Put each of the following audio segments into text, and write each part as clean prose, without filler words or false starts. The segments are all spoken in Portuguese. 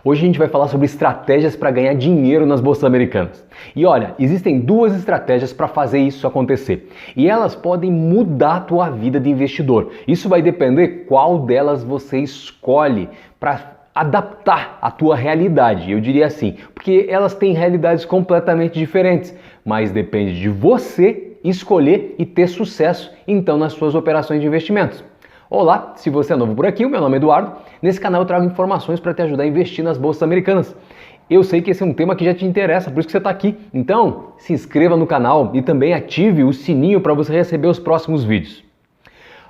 Hoje a gente vai falar sobre estratégias para ganhar dinheiro nas bolsas americanas. E olha, existem duas estratégias para fazer isso acontecer. E elas podem mudar a tua vida de investidor. Isso vai depender qual delas você escolhe para adaptar a tua realidade, eu diria assim, porque elas têm realidades completamente diferentes, mas depende de você escolher e ter sucesso então nas suas operações de investimentos. Olá, se você é novo por aqui, o meu nome é Eduardo. Nesse canal eu trago informações para te ajudar a investir nas bolsas americanas. Eu sei que esse é um tema que já te interessa, por isso que você está aqui. Então, se inscreva no canal e também ative o sininho para você receber os próximos vídeos.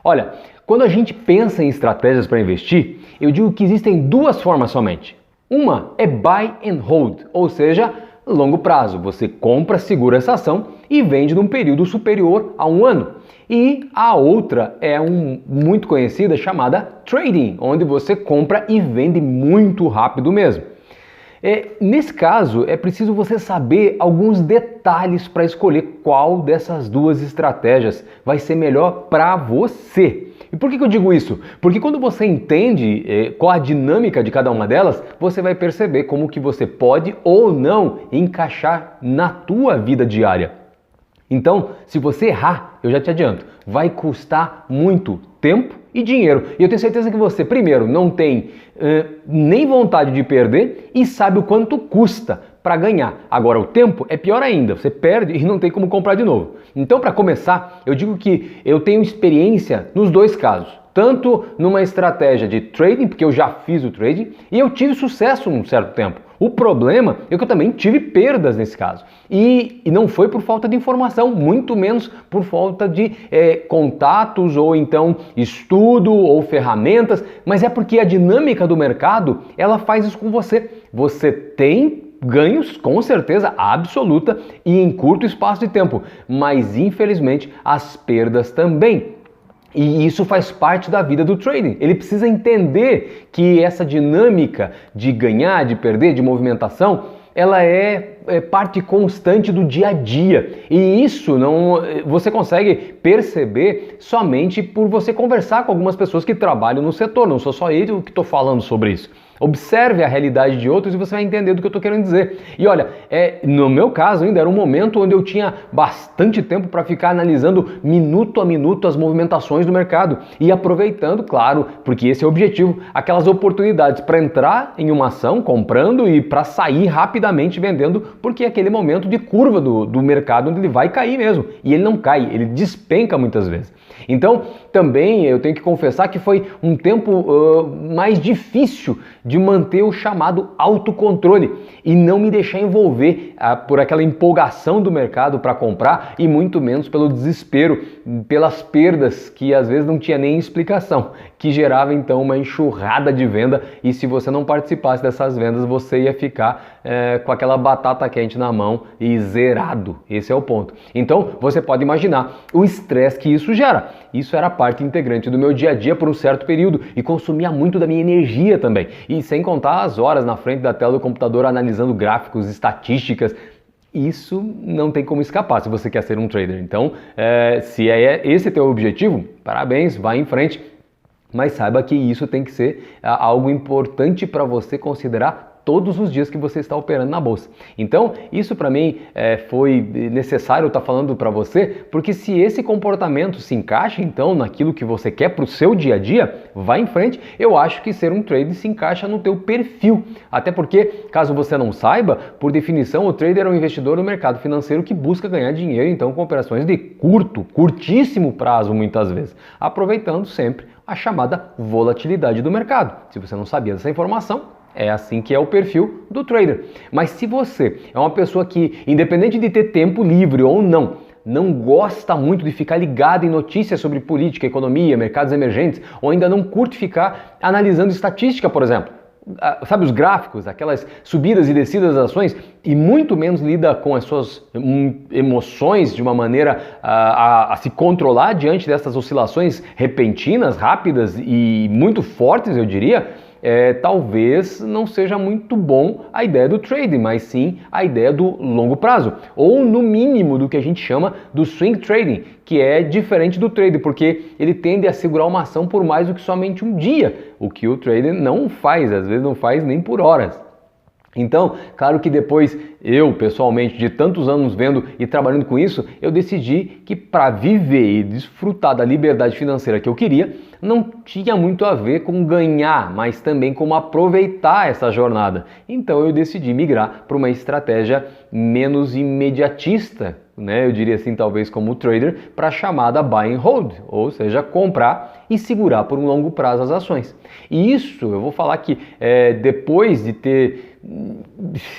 Olha, quando a gente pensa em estratégias para investir, eu digo que existem duas formas somente. Uma é buy and hold, ou seja, longo prazo. Você compra, segura essa ação e vende num período superior a um ano. E a outra é muito conhecida chamada trading, onde você compra e vende muito rápido mesmo. Nesse caso, é preciso você saber alguns detalhes para escolher qual dessas duas estratégias vai ser melhor para você. E por que eu digo isso? Porque quando você entende qual a dinâmica de cada uma delas, você vai perceber como que você pode ou não encaixar na tua vida diária. Então, se você errar, eu já te adianto, vai custar muito tempo e dinheiro. E eu tenho certeza que você, primeiro, não tem nem vontade de perder e sabe o quanto custa para ganhar. Agora, o tempo é pior ainda, você perde e não tem como comprar de novo. Então, para começar, eu digo que eu tenho experiência nos dois casos. Tanto numa estratégia de trading, porque eu já fiz o trading, e eu tive sucesso num certo tempo. O problema é que eu também tive perdas nesse caso. E não foi por falta de informação, muito menos por falta de contatos ou então estudo ou ferramentas, mas é porque a dinâmica do mercado, ela faz isso com você. Você tem ganhos, com certeza absoluta, e em curto espaço de tempo, mas infelizmente as perdas também. E isso faz parte da vida do trading. Ele precisa entender que essa dinâmica de ganhar, de perder, de movimentação, ela é parte constante do dia a dia. E isso você consegue perceber somente por você conversar com algumas pessoas que trabalham no setor. Não sou só eu que estou falando sobre isso. Observe a realidade de outros e você vai entender do que eu estou querendo dizer. E olha, no meu caso ainda era um momento onde eu tinha bastante tempo para ficar analisando minuto a minuto as movimentações do mercado e aproveitando, claro, porque esse é o objetivo, aquelas oportunidades para entrar em uma ação, comprando e para sair rapidamente vendendo, porque é aquele momento de curva do mercado onde ele vai cair mesmo. E ele não cai, ele despenca muitas vezes. Então, também eu tenho que confessar que foi um tempo mais difícil de manter o chamado autocontrole e não me deixar envolver por aquela empolgação do mercado para comprar e muito menos pelo desespero, pelas perdas que às vezes não tinha nem explicação, que gerava então uma enxurrada de venda e se você não participasse dessas vendas você ia ficar com aquela batata quente na mão e zerado. Esse é o ponto. Então você pode imaginar o estresse que isso gera. Isso era parte integrante do meu dia a dia por um certo período e consumia muito da minha energia também. E sem contar as horas na frente da tela do computador analisando gráficos, estatísticas. Isso não tem como escapar se você quer ser um trader. Então, se esse teu objetivo, parabéns, vai em frente. Mas saiba que isso tem que ser algo importante para você considerar todos os dias que você está operando na bolsa. Então, isso para mim foi necessário estar falando para você, porque se esse comportamento se encaixa então naquilo que você quer para o seu dia a dia, vá em frente. Eu acho que ser um trader se encaixa no teu perfil. Até porque, caso você não saiba, por definição, o trader é um investidor no mercado financeiro que busca ganhar dinheiro então com operações de curtíssimo prazo muitas vezes, aproveitando sempre a chamada volatilidade do mercado. Se você não sabia dessa informação, é assim que é o perfil do trader. Mas se você é uma pessoa que, independente de ter tempo livre ou não gosta muito de ficar ligado em notícias sobre política, economia, mercados emergentes, ou ainda não curte ficar analisando estatística, por exemplo, sabe os gráficos, aquelas subidas e descidas das ações, e muito menos lida com as suas emoções de uma maneira a se controlar diante dessas oscilações repentinas, rápidas e muito fortes, eu diria, talvez não seja muito bom a ideia do trading, mas sim a ideia do longo prazo, ou no mínimo do que a gente chama do swing trading, que é diferente do trading, porque ele tende a segurar uma ação por mais do que somente um dia, o que o trading não faz, às vezes não faz nem por horas. Então, claro que depois eu, pessoalmente, de tantos anos vendo e trabalhando com isso, eu decidi que para viver e desfrutar da liberdade financeira que eu queria, não tinha muito a ver com ganhar, mas também como aproveitar essa jornada. Então eu decidi migrar para uma estratégia menos imediatista, né? Eu diria assim, talvez como trader, para a chamada buy and hold, ou seja, comprar e segurar por um longo prazo as ações. E isso, eu vou falar que depois de ter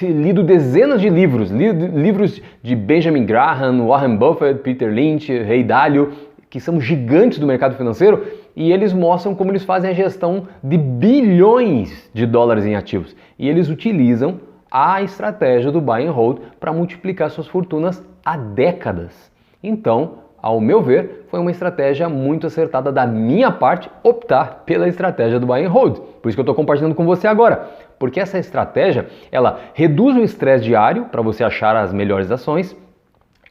lido dezenas de livros, livros de Benjamin Graham, Warren Buffett, Peter Lynch, Ray Dalio, que são gigantes do mercado financeiro, e eles mostram como eles fazem a gestão de bilhões de dólares em ativos. E eles utilizam a estratégia do buy and hold para multiplicar suas fortunas há décadas. Então, ao meu ver, foi uma estratégia muito acertada da minha parte optar pela estratégia do buy and hold. Por isso que eu estou compartilhando com você agora. Porque essa estratégia, ela reduz o estresse diário para você achar as melhores ações.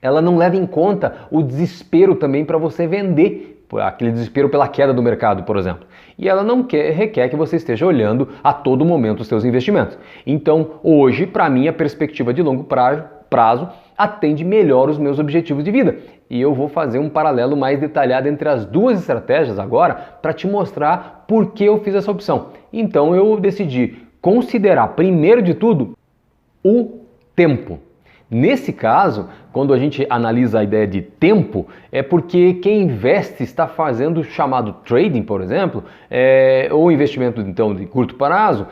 Ela não leva em conta o desespero também para você vender, aquele desespero pela queda do mercado, por exemplo. E ela não requer que você esteja olhando a todo momento os seus investimentos. Então, hoje, para mim, a perspectiva de longo prazo atende melhor os meus objetivos de vida. E eu vou fazer um paralelo mais detalhado entre as duas estratégias agora para te mostrar por que eu fiz essa opção. Então, eu decidi considerar, primeiro de tudo, o tempo. Nesse caso, quando a gente analisa a ideia de tempo, é porque quem investe está fazendo o chamado trading, por exemplo, ou investimento então de curto prazo,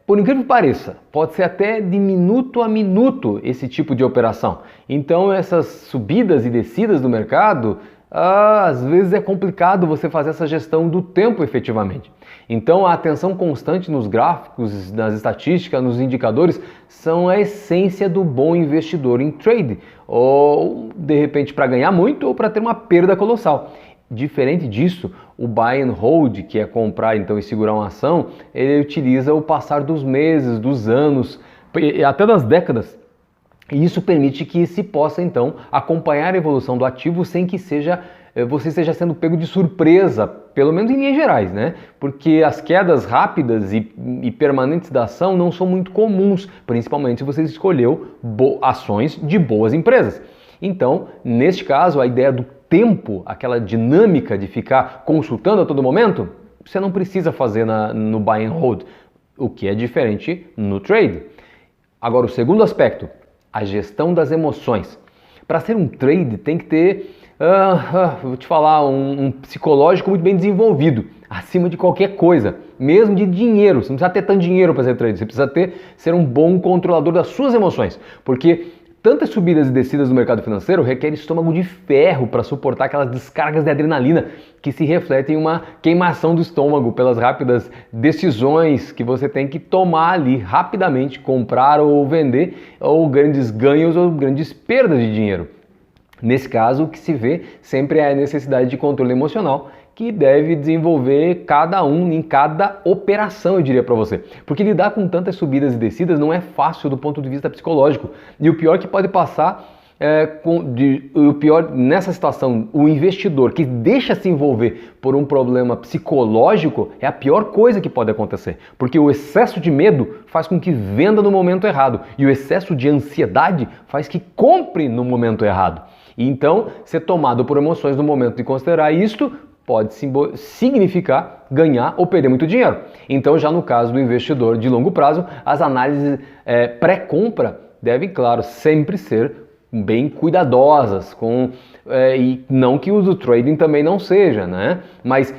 por incrível que pareça, pode ser até de minuto a minuto esse tipo de operação. Então essas subidas e descidas do mercado, às vezes é complicado você fazer essa gestão do tempo efetivamente. Então a atenção constante nos gráficos, nas estatísticas, nos indicadores são a essência do bom investidor em trade, ou de repente para ganhar muito ou para ter uma perda colossal. Diferente disso, o buy and hold, que é comprar então e segurar uma ação, ele utiliza o passar dos meses, dos anos, até das décadas. E isso permite que se possa então acompanhar a evolução do ativo sem que você esteja sendo pego de surpresa, pelo menos em linhas gerais, né? Porque as quedas rápidas e permanentes da ação não são muito comuns, principalmente se você escolheu ações de boas empresas. Então, neste caso, a ideia do tempo, aquela dinâmica de ficar consultando a todo momento, você não precisa fazer no buy and hold, o que é diferente no trade. Agora, o segundo aspecto, a gestão das emoções. Para ser um trade tem que ter, vou te falar, um psicológico muito bem desenvolvido, acima de qualquer coisa, mesmo de dinheiro. Você não precisa ter tanto dinheiro para ser trade, você precisa ser um bom controlador das suas emoções, porque tantas subidas e descidas no mercado financeiro requer estômago de ferro para suportar aquelas descargas de adrenalina que se refletem em uma queimação do estômago pelas rápidas decisões que você tem que tomar ali rapidamente, comprar ou vender, ou grandes ganhos ou grandes perdas de dinheiro. Nesse caso, o que se vê sempre é a necessidade de controle emocional que deve desenvolver cada um em cada operação, eu diria para você. Porque lidar com tantas subidas e descidas não é fácil do ponto de vista psicológico. E o pior que pode passar o pior nessa situação, o investidor que deixa se envolver por um problema psicológico é a pior coisa que pode acontecer. Porque o excesso de medo faz com que venda no momento errado. E o excesso de ansiedade faz que compre no momento errado. E então, ser tomado por emoções no momento de considerar isto pode significar ganhar ou perder muito dinheiro. Então, já no caso do investidor de longo prazo, as análises pré-compra devem, claro, sempre ser bem cuidadosas, e não que o do trading também não seja, né? Mas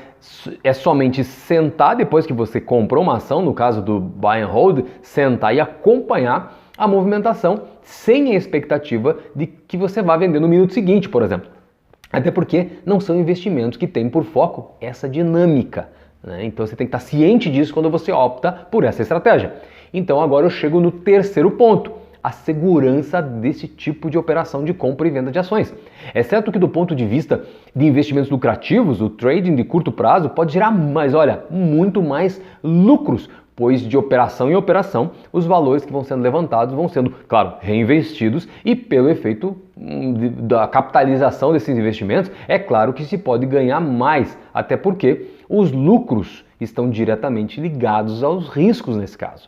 é somente sentar depois que você comprou uma ação, no caso do buy and hold, sentar e acompanhar a movimentação sem a expectativa de que você vá vender no minuto seguinte, por exemplo. Até porque não são investimentos que têm por foco essa dinâmica, né? Então você tem que estar ciente disso quando você opta por essa estratégia. Então agora eu chego no terceiro ponto, a segurança desse tipo de operação de compra e venda de ações. É certo que do ponto de vista de investimentos lucrativos, o trading de curto prazo pode gerar muito mais lucros, pois de operação em operação, os valores que vão sendo levantados vão sendo, claro, reinvestidos e pelo efeito da capitalização desses investimentos, é claro que se pode ganhar mais, até porque os lucros estão diretamente ligados aos riscos nesse caso.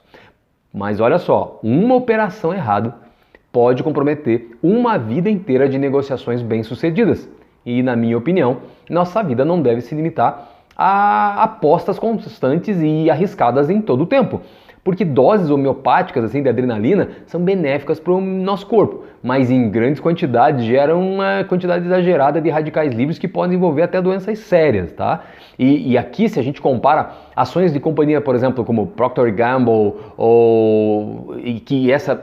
Mas olha só, uma operação errada pode comprometer uma vida inteira de negociações bem-sucedidas. E, na minha opinião, nossa vida não deve se limitar a apostas constantes e arriscadas em todo o tempo. Porque doses homeopáticas assim, de adrenalina são benéficas para o nosso corpo, mas em grandes quantidades geram uma quantidade exagerada de radicais livres que podem envolver até doenças sérias, tá? E aqui, se a gente compara ações de companhia, por exemplo, como Procter & Gamble,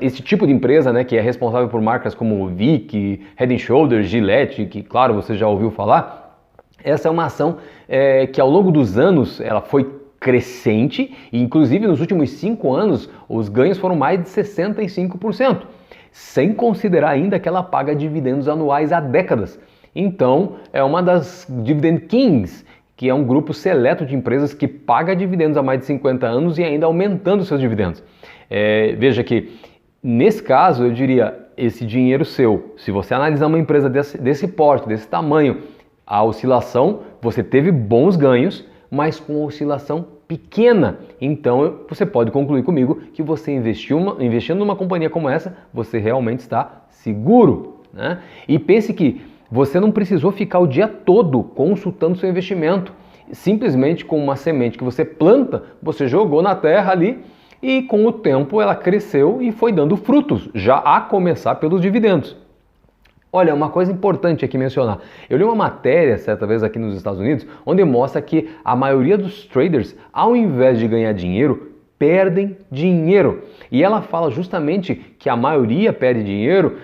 esse tipo de empresa, né, que é responsável por marcas como Vick, Head & Shoulders, Gillette, que claro, você já ouviu falar, essa é uma ação que ao longo dos anos ela foi crescente e inclusive nos últimos 5 anos os ganhos foram mais de 65%, sem considerar ainda que ela paga dividendos anuais há décadas. Então é uma das Dividend Kings, que é um grupo seleto de empresas que paga dividendos há mais de 50 anos e ainda aumentando seus dividendos. Veja que nesse caso eu diria, esse dinheiro seu, se você analisar uma empresa desse porte, desse tamanho, a oscilação, você teve bons ganhos, mas com oscilação pequena. Então você pode concluir comigo que você investindo numa companhia como essa, você realmente está seguro, né? E pense que você não precisou ficar o dia todo consultando seu investimento. Simplesmente com uma semente que você planta, você jogou na terra ali e com o tempo ela cresceu e foi dando frutos, já a começar pelos dividendos. Olha, uma coisa importante aqui mencionar. Eu li uma matéria certa vez aqui nos Estados Unidos, onde mostra que a maioria dos traders, ao invés de ganhar dinheiro, perdem dinheiro. E ela fala justamente que a maioria perde dinheiro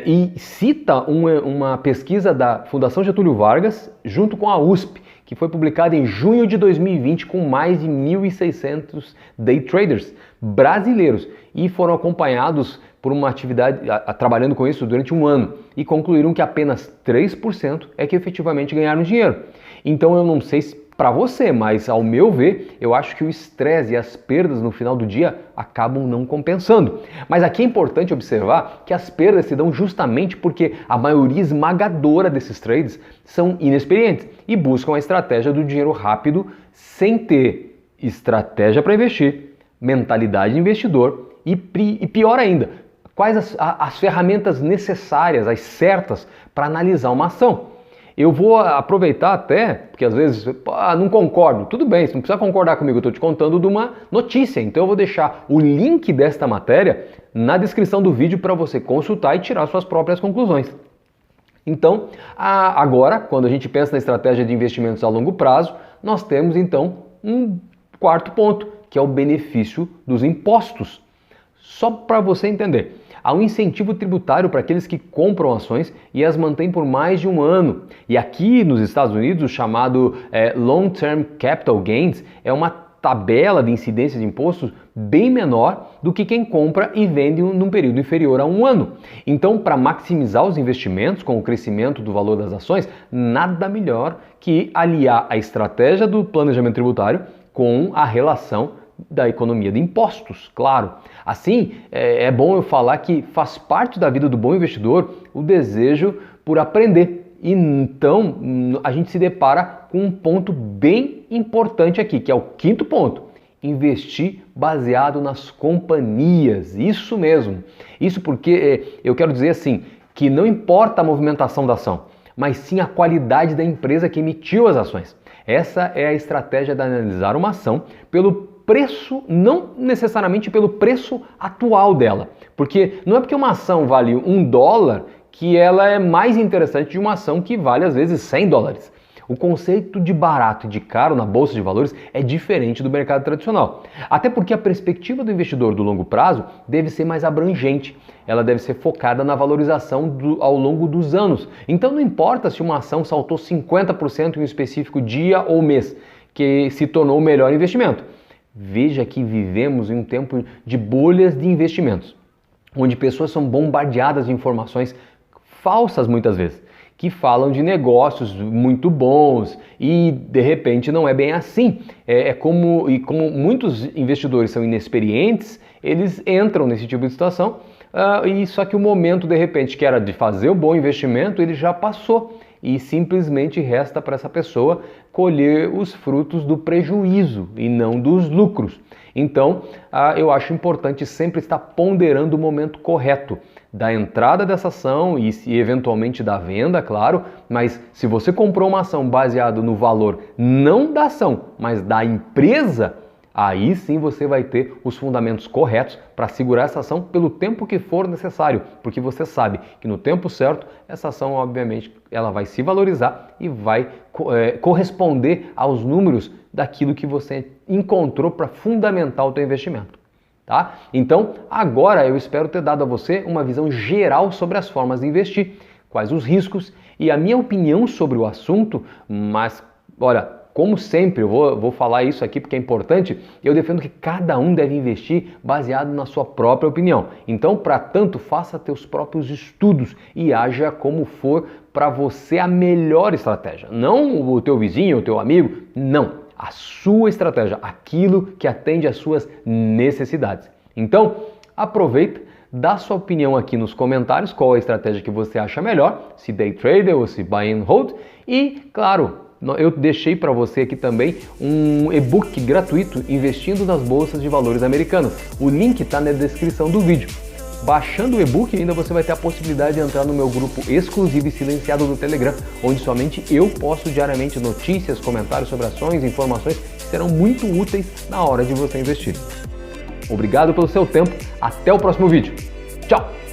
e cita uma pesquisa da Fundação Getúlio Vargas junto com a USP, que foi publicada em junho de 2020 com mais de 1.600 day traders brasileiros e foram acompanhados por uma atividade, trabalhando com isso durante um ano, e concluíram que apenas 3% é que efetivamente ganharam dinheiro. Então eu não sei para você, mas ao meu ver, eu acho que o estresse e as perdas no final do dia acabam não compensando. Mas aqui é importante observar que as perdas se dão justamente porque a maioria esmagadora desses trades são inexperientes e buscam a estratégia do dinheiro rápido sem ter estratégia para investir, mentalidade de investidor e pior ainda, quais as ferramentas necessárias, as certas, para analisar uma ação. Eu vou aproveitar até, porque às vezes não concordo, tudo bem, você não precisa concordar comigo, eu estou te contando de uma notícia, então eu vou deixar o link desta matéria na descrição do vídeo para você consultar e tirar suas próprias conclusões. Então, agora, quando a gente pensa na estratégia de investimentos a longo prazo, nós temos então um quarto ponto, que é o benefício dos impostos. Só para você entender, há um incentivo tributário para aqueles que compram ações e as mantêm por mais de um ano. E aqui nos Estados Unidos, o chamado Long Term Capital Gains é uma tabela de incidência de impostos bem menor do que quem compra e vende num período inferior a um ano. Então, para maximizar os investimentos com o crescimento do valor das ações, nada melhor que aliar a estratégia do planejamento tributário com a relação da economia de impostos, claro. Assim, é bom eu falar que faz parte da vida do bom investidor o desejo por aprender. E então, a gente se depara com um ponto bem importante aqui, que é o quinto ponto. Investir baseado nas companhias. Isso mesmo. Isso porque eu quero dizer assim, que não importa a movimentação da ação, mas sim a qualidade da empresa que emitiu as ações. Essa é a estratégia de analisar uma ação pelo preço, não necessariamente pelo preço atual dela. Porque não é porque uma ação vale $1 que ela é mais interessante de uma ação que vale às vezes $100. O conceito de barato e de caro na bolsa de valores é diferente do mercado tradicional. Até porque a perspectiva do investidor do longo prazo deve ser mais abrangente. Ela deve ser focada na valorização ao longo dos anos. Então não importa se uma ação saltou 50% em um específico dia ou mês, que se tornou o melhor investimento. Veja que vivemos em um tempo de bolhas de investimentos. onde pessoas são bombardeadas de informações falsas muitas vezes, que falam de negócios muito bons e de repente não é bem assim. Como muitos investidores são inexperientes, eles entram nesse tipo de situação, e só que o momento de repente que era de fazer o bom investimento, ele já passou e simplesmente resta para essa pessoa colher os frutos do prejuízo e não dos lucros. Então, eu acho importante sempre estar ponderando o momento correto da entrada dessa ação e eventualmente da venda, claro, mas se você comprou uma ação baseada no valor não da ação, mas da empresa, aí sim você vai ter os fundamentos corretos para segurar essa ação pelo tempo que for necessário, porque você sabe que no tempo certo essa ação, obviamente, ela vai se valorizar e vai corresponder aos números daquilo que você encontrou para fundamentar o teu investimento. Tá? Então, agora eu espero ter dado a você uma visão geral sobre as formas de investir, quais os riscos e a minha opinião sobre o assunto, mas, olha, como sempre, eu vou falar isso aqui porque é importante, eu defendo que cada um deve investir baseado na sua própria opinião. Então, para tanto, faça teus próprios estudos e haja como for para você a melhor estratégia. Não o teu vizinho, o teu amigo, não. A sua estratégia, aquilo que atende às suas necessidades. Então, aproveita, dá sua opinião aqui nos comentários, qual a estratégia que você acha melhor, se day trader ou se buy and hold. E, claro, eu deixei para você aqui também um e-book gratuito investindo nas bolsas de valores americanas. O link está na descrição do vídeo. Baixando o e-book, ainda você vai ter a possibilidade de entrar no meu grupo exclusivo e silenciado do Telegram, onde somente eu posto diariamente notícias, comentários sobre ações, informações que serão muito úteis na hora de você investir. Obrigado pelo seu tempo, até o próximo vídeo. Tchau!